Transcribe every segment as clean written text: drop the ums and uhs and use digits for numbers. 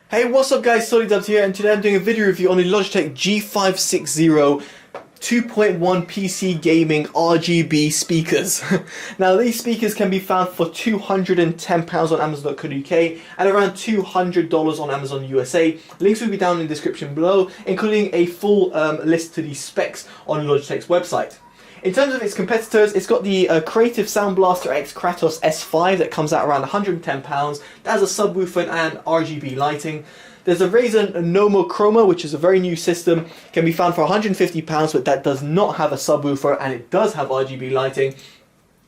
Hey, what's up guys, Totallydubbed here, and today I'm doing a video review on the Logitech G560 2.1 PC gaming RGB speakers. Now these speakers can be found for £210 on Amazon.co.uk and around $200 on Amazon USA. Links will be down in the description below, including a full list to the specs on Logitech's website. In terms of its competitors, it's got the Creative Sound Blaster X Kratos S5 that comes out around £110. That has a subwoofer and RGB lighting. There's a Razer Nomo Chroma, which is a very new system, can be found for £150, but that does not have a subwoofer and it does have RGB lighting.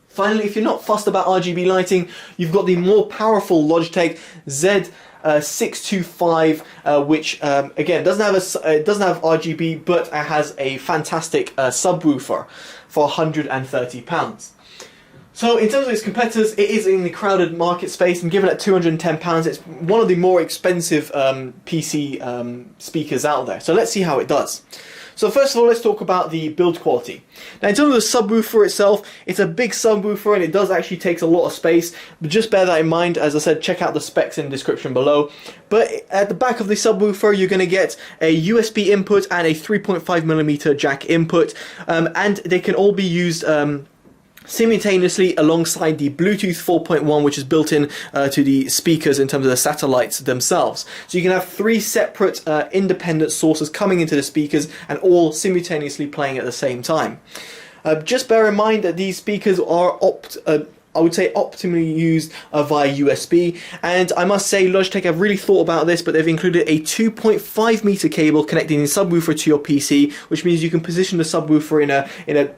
Finally, if you're not fussed about RGB lighting, you've got the more powerful Logitech Z625, which again doesn't have RGB, but it has a fantastic subwoofer for £130. So in terms of its competitors, it is in the crowded market space, and given at £210, it's one of the more expensive PC speakers out there. So let's see how it does. So first of all, let's talk about the build quality. Now in terms of the subwoofer itself, it's a big subwoofer and it does actually take a lot of space, but just bear that in mind. As I said, check out the specs in the description below. But at the back of the subwoofer, you're going to get a USB input and a 3.5mm jack input, and they can all be used simultaneously alongside the Bluetooth 4.1, which is built in to the speakers in terms of the satellites themselves. So you can have three separate independent sources coming into the speakers and all simultaneously playing at the same time. Just bear in mind that these speakers are I would say optimally used via USB, and I must say Logitech have really thought about this, but they've included a 2.5 meter cable connecting the subwoofer to your PC, which means you can position the subwoofer in a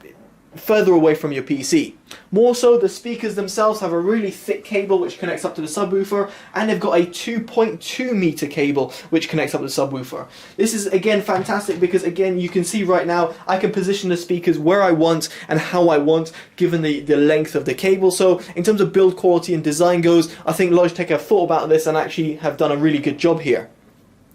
further away from your PC. More so, the speakers themselves have a really thick cable which connects up to the subwoofer, and they've got a 2.2 meter cable which connects up to the subwoofer. This is again fantastic because again you can see right now I can position the speakers where I want and how I want given the length of the cable. So in terms of build quality and design goes, I think Logitech have thought about this and actually have done a really good job here.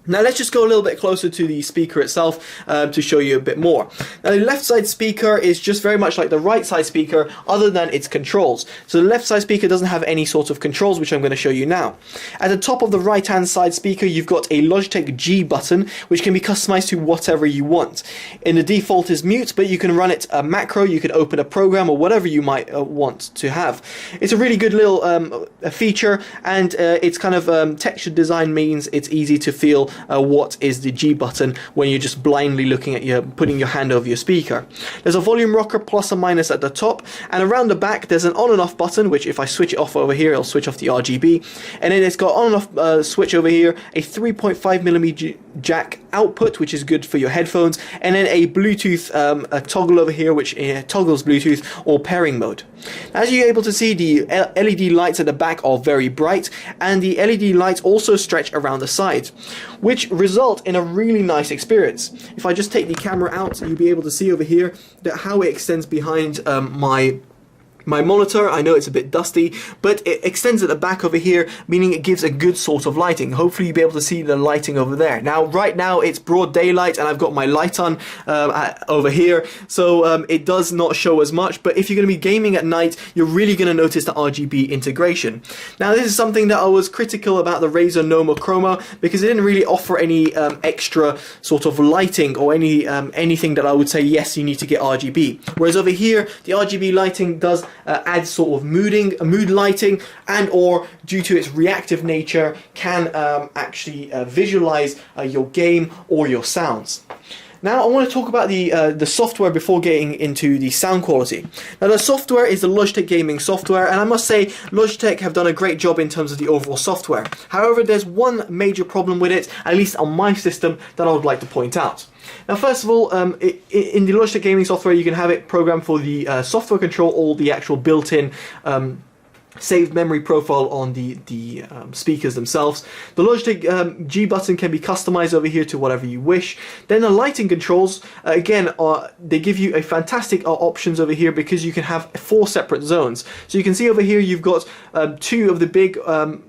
Now let's just go a little bit closer to the speaker itself to show you a bit more. Now the left side speaker is just very much like the right side speaker other than its controls. So the left side speaker doesn't have any sort of controls, which I'm going to show you now. At the top of the right hand side speaker you've got a Logitech G button which can be customized to whatever you want. In the default is mute, but you can run it a macro, you can open a program or whatever you might want to have. It's a really good little feature, and its kind of textured design means it's easy to feel what is the G button when you're just blindly looking at putting your hand over your speaker. There's a volume rocker plus or minus at the top, and around the back there's an on and off button, which if I switch it off over here it'll switch off the RGB, and then it's got on and off switch over here, a 3.5mm jack output which is good for your headphones, and then a Bluetooth a toggle over here which toggles Bluetooth or pairing mode. As you're able to see, the LED lights at the back are very bright, and the LED lights also stretch around the sides, which result in a really nice experience. If I just take the camera out, you'll be able to see over here that how it extends behind my monitor. I know it's a bit dusty, but it extends at the back over here, meaning it gives a good sort of lighting. Hopefully you'll be able to see the lighting over there. Now, right now it's broad daylight and I've got my light on over here, so it does not show as much, but if you're going to be gaming at night, you're really going to notice the RGB integration. Now, this is something that I was critical about the Razer Nomo Chroma, because it didn't really offer any extra sort of lighting or anything that I would say, yes, you need to get RGB. Whereas over here, the RGB lighting does add sort of mood lighting, and or due to its reactive nature can actually visualize your game or your sounds. Now I want to talk about the software before getting into the sound quality. Now the software is the Logitech gaming software, and I must say Logitech have done a great job in terms of the overall software. However, there's one major problem with it, at least on my system, that I would like to point out. Now first of all, in the Logitech gaming software you can have it programmed for the software control or the actual built-in saved memory profile on the speakers themselves. The Logitech G button can be customized over here to whatever you wish. Then the lighting controls, again, they give you a fantastic options over here because you can have 4 separate zones. So you can see over here you've got 2 of the big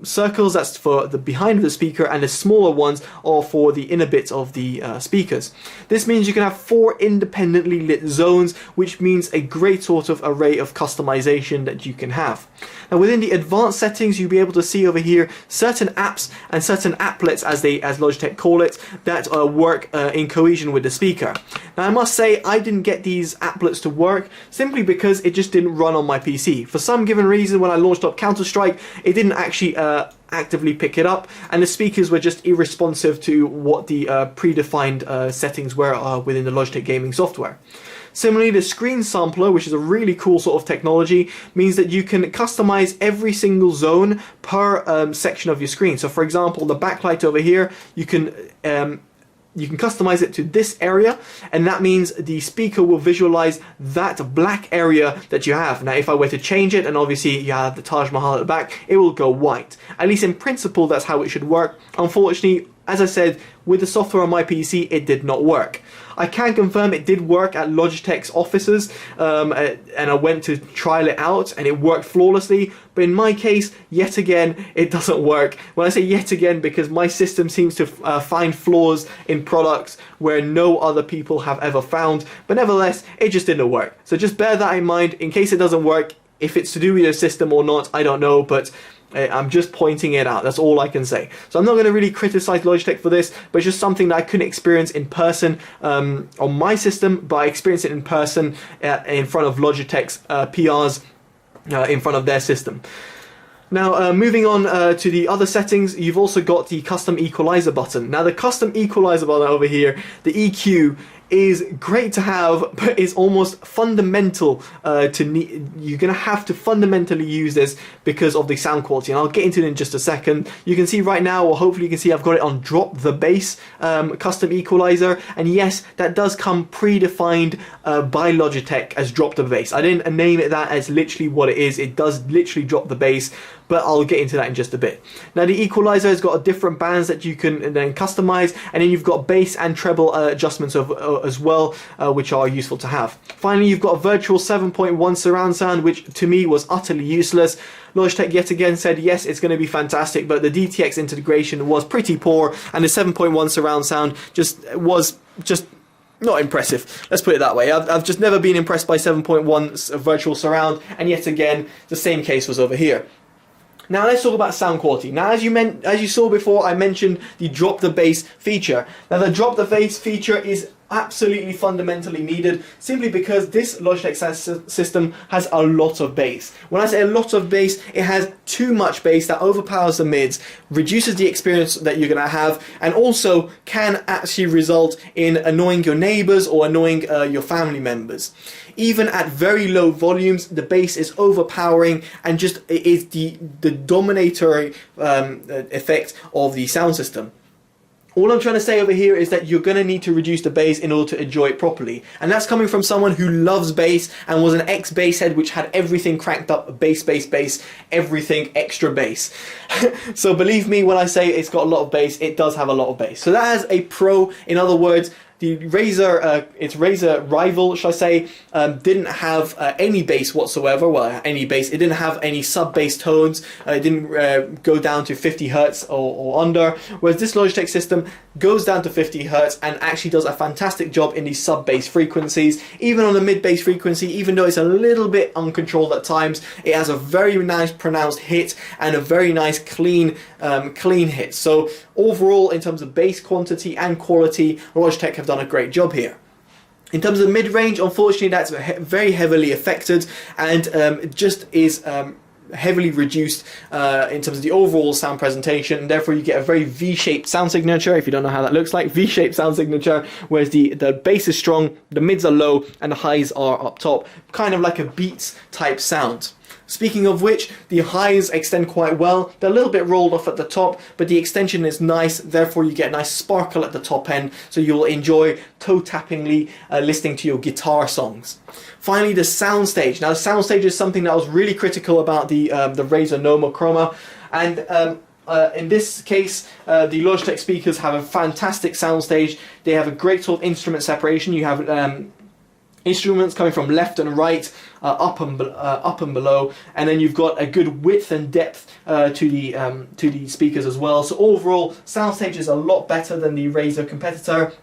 circles, that's for the behind of the speaker, and the smaller ones are for the inner bits of the speakers. This means you can have 4 independently lit zones, which means a great sort of array of customization that you can have. Now within the advanced settings, you'll be able to see over here certain apps and certain applets, as Logitech call it, that work in cohesion with the speaker. Now I must say I didn't get these applets to work simply because it just didn't run on my PC. For some given reason, when I launched up Counter-Strike, it didn't actually actively pick it up, and the speakers were just irresponsive to what the predefined settings were within the Logitech gaming software. Similarly, the screen sampler, which is a really cool sort of technology, means that you can customize every single zone per section of your screen. So for example, the backlight over here, you can customize it to this area, and that means the speaker will visualize that black area that you have. Now if I were to change it, and obviously you have the Taj Mahal at the back, it will go white. At least in principle, that's how it should work. Unfortunately, as I said, with the software on my PC, it did not work. I can confirm it did work at Logitech's offices, and I went to trial it out and it worked flawlessly, but in my case, yet again, it doesn't work. When I say yet again, because my system seems to find flaws in products where no other people have ever found, but nevertheless, it just didn't work. So just bear that in mind in case it doesn't work. If it's to do with your system or not, I don't know, but I'm just pointing it out. That's all I can say. So I'm not going to really criticize Logitech for this, but it's just something that I couldn't experience in person on my system, but I experienced it in person in front of Logitech's PRs in front of their system. Now, moving on to the other settings, you've also got the custom equalizer button. Now, the custom equalizer button over here, the EQ, is great to have, but is almost fundamental you're going to have to fundamentally use this because of the sound quality, and I'll get into it in just a second. You can see right now, or hopefully you can see, I've got it on Drop the Bass custom equalizer, and yes, that does come predefined by Logitech as Drop the Bass. I didn't name it that as literally what it is. It does literally drop the bass, but I'll get into that in just a bit. Now the equalizer has got different bands that you can then customize, and then you've got bass and treble adjustments as well, which are useful to have. Finally, you've got a virtual 7.1 surround sound, which to me was utterly useless. Logitech yet again said yes, it's going to be fantastic, but the DTX integration was pretty poor, and the 7.1 surround sound was just not impressive. Let's put it that way. I've just never been impressed by 7.1 virtual surround, and yet again, the same case was over here. Now let's talk about sound quality. Now as you saw before, I mentioned the drop the bass feature. Now the drop the bass feature is absolutely fundamentally needed, simply because this Logitech system has a lot of bass. When I say a lot of bass, it has too much bass that overpowers the mids, reduces the experience that you're going to have, and also can actually result in annoying your neighbors or annoying your family members. Even at very low volumes, the bass is overpowering and just is the dominatory effect of the sound system. All I'm trying to say over here is that you're going to need to reduce the bass in order to enjoy it properly. And that's coming from someone who loves bass and was an ex-bass head which had everything cranked up, bass, everything extra bass. So believe me when I say it's got a lot of bass, it does have a lot of bass. So that has a pro. In other words, the Razer, its Razer rival, shall I say, didn't have any bass whatsoever. Well, any bass. It didn't have any sub-bass tones. It didn't go down to 50 Hertz or under. Whereas this Logitech system goes down to 50 Hertz and actually does a fantastic job in these sub-bass frequencies. Even on the mid-bass frequency, even though it's a little bit uncontrolled at times, it has a very nice pronounced hit and a very nice clean hit. So overall, in terms of bass quantity and quality, Logitech have done a great job here. In terms of mid-range, unfortunately, that's very heavily affected and just is heavily reduced in terms of the overall sound presentation. Therefore, you get a very V-shaped sound signature. If you don't know how that looks like, V-shaped sound signature, whereas the bass is strong, the mids are low, and the highs are up top, kind of like a Beats type sound. Speaking of which, the highs extend quite well. They're a little bit rolled off at the top, but the extension is nice. Therefore, you get a nice sparkle at the top end, so you'll enjoy toe-tappingly listening to your guitar songs. Finally, the soundstage. Now, the soundstage is something that I was really critical about the Razer Noma Chroma, and in this case, the Logitech speakers have a fantastic soundstage. They have a great sort of instrument separation. You have instruments coming from left and right, up and below, and then you've got a good width and depth to the speakers as well. So overall, soundstage is a lot better than the Razer competitor.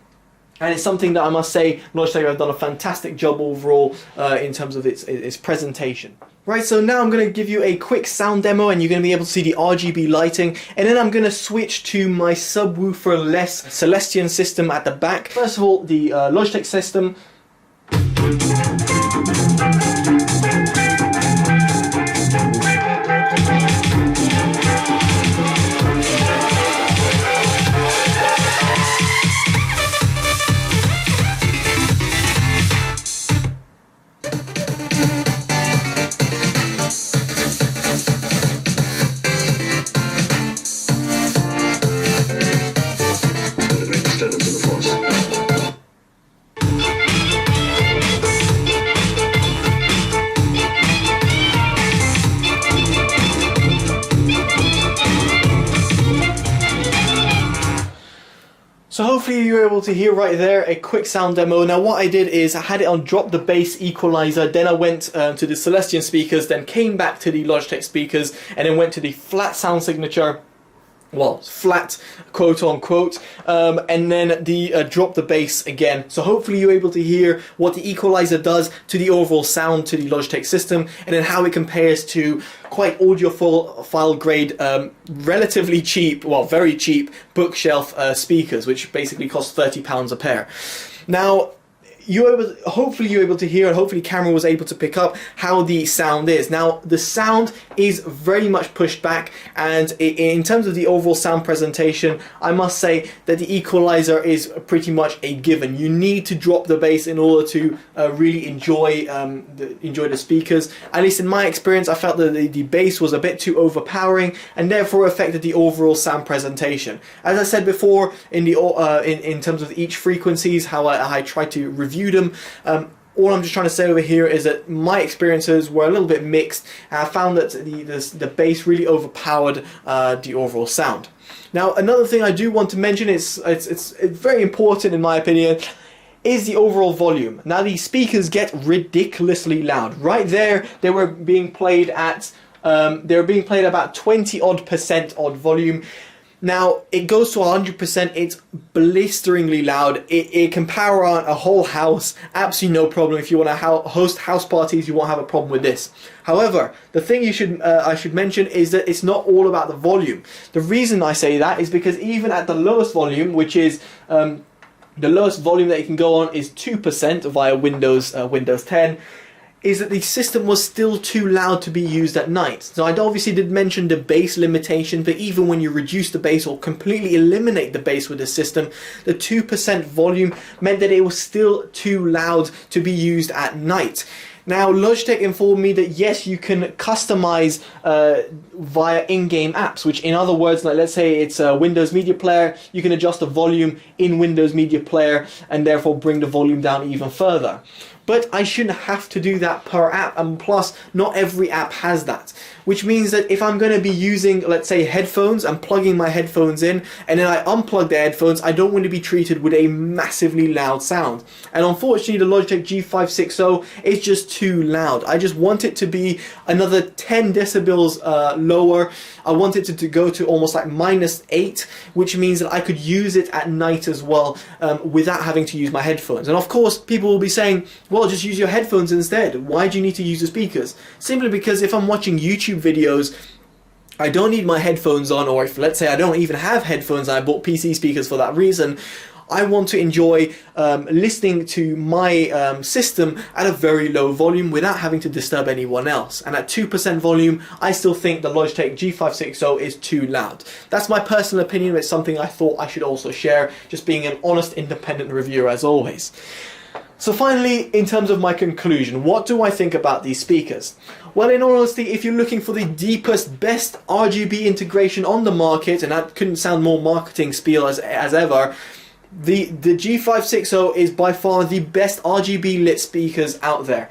And it's something that I must say Logitech have done a fantastic job overall in terms of its presentation. Right, so now I'm going to give you a quick sound demo and you're going to be able to see the RGB lighting, and then I'm going to switch to my subwoofer-less Celestion system at the back. First of all, the Logitech system. So hopefully you were able to hear right there a quick sound demo. Now what I did is I had it on drop the bass equalizer, then I went to the Celestion speakers, then came back to the Logitech speakers, and then went to the flat sound signature, well, flat, quote unquote, and then the drop the bass again. So hopefully you're able to hear what the equalizer does to the overall sound to the Logitech system, and then how it compares to quite audiophile grade, relatively cheap, well, very cheap bookshelf speakers, which basically cost £30 a pair. Now, hopefully you're able to hear, and hopefully camera was able to pick up how the sound is. Now the sound is very much pushed back, and in terms of the overall sound presentation, I must say that the equalizer is pretty much a given. You need to drop the bass in order to really enjoy the speakers. At least in my experience, I felt that the bass was a bit too overpowering and therefore affected the overall sound presentation. As I said before, in terms of each frequencies, how I try to review them. All I'm just trying to say over here is that my experiences were a little bit mixed, and I found that the bass really overpowered the overall sound. Now another thing I do want to mention is it's very important in my opinion, is the overall volume. Now these speakers get ridiculously loud. Right there, they were being played at about 20% odd volume. Now it goes to 100%, it's blisteringly loud. It can power on a whole house, absolutely no problem. If you want to host house parties, you won't have a problem with this. However, the thing I should mention is that it's not all about the volume. The reason I say that is because even at the lowest volume, which is the lowest volume that you can go on is 2% via Windows 10, is that the system was still too loud to be used at night. So I obviously did mention the bass limitation, but even when you reduce the bass or completely eliminate the bass with the system, the 2% volume meant that it was still too loud to be used at night. Now Logitech informed me that yes, you can customize via in-game apps, which in other words, like let's say it's a Windows Media Player, you can adjust the volume in Windows Media Player and therefore bring the volume down even further. But I shouldn't have to do that per app, and plus not every app has that. Which means that if I'm going to be using, let's say, headphones, I'm plugging my headphones in and then I unplug the headphones, I don't want to be treated with a massively loud sound. And unfortunately the Logitech G560 is just too loud. I just want it to be another 10 decibels lower. I want it to go to almost like -8, which means that I could use it at night as well without having to use my headphones. And of course people will be saying, well, just use your headphones instead. Why do you need to use the speakers? Simply because if I'm watching YouTube videos, I don't need my headphones on, or if let's say I don't even have headphones, I bought PC speakers for that reason, I want to enjoy listening to my system at a very low volume without having to disturb anyone else. And at 2% volume, I still think the Logitech G560 is too loud. That's my personal opinion, but it's something I thought I should also share, just being an honest, independent reviewer as always. So finally, in terms of my conclusion, what do I think about these speakers? Well, in all honesty, if you're looking for the deepest, best RGB integration on the market, and that couldn't sound more marketing spiel as ever, the G560 is by far the best RGB lit speakers out there.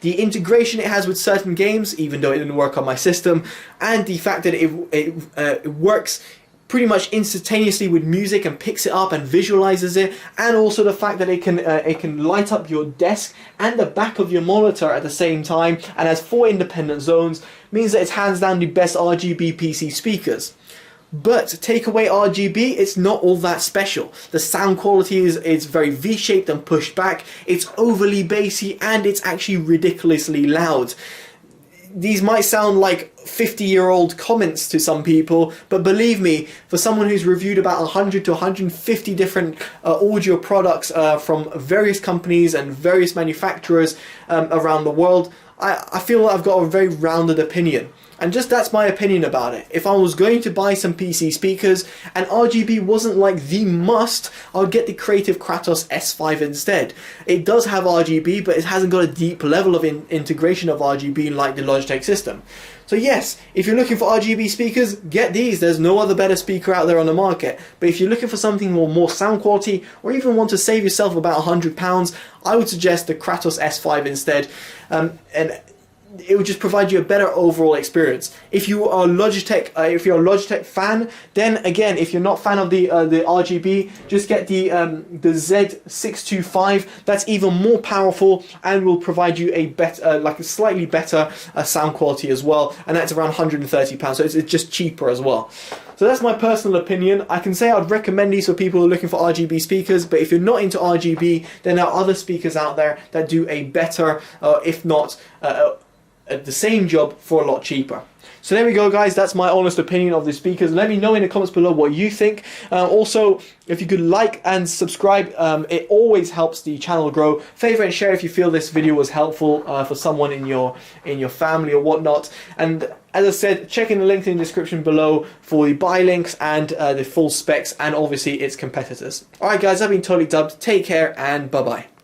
The integration it has with certain games, even though it didn't work on my system, and the fact that it works pretty much instantaneously with music and picks it up and visualizes it, and also the fact that it can light up your desk and the back of your monitor at the same time and has 4 independent zones, means that it's hands down the best RGB PC speakers. But take away RGB, it's not all that special. The sound quality is very V-shaped and pushed back, it's overly bassy, and it's actually ridiculously loud. These might sound like 50-year-old comments to some people, but believe me, for someone who's reviewed about 100 to 150 different audio products from various companies and various manufacturers around the world, I feel like I've got a very rounded opinion. And just that's my opinion about it. If I was going to buy some PC speakers and RGB wasn't like the must, I'll get the Creative Kratos S5 instead. It does have RGB, but it hasn't got a deep level of integration of RGB like the Logitech system. So yes, if you're looking for RGB speakers, get these. There's no other better speaker out there on the market. But if you're looking for something more sound quality, or even want to save yourself about £100, I would suggest the Kratos S5 instead. And it would just provide you a better overall experience. If you are Logitech, if you're a Logitech fan, then again, if you're not a fan of the RGB, just get the Z625. That's even more powerful and will provide you a better, like a slightly better sound quality as well. And that's around £130, so it's just cheaper as well. So that's my personal opinion. I can say I'd recommend these for people who are looking for RGB speakers, but if you're not into RGB, then there are other speakers out there that do a better, if not the same job for a lot cheaper. So there we go, guys, that's my honest opinion of the speakers. Let me know in the comments below what you think. Also, if you could like and subscribe, it always helps the channel grow. Favorite and share if you feel this video was helpful for someone in your family or whatnot. And as I said, check in the link in the description below for the buy links and the full specs and obviously its competitors. Alright guys, I've been Totally Dubbed. Take care and bye bye.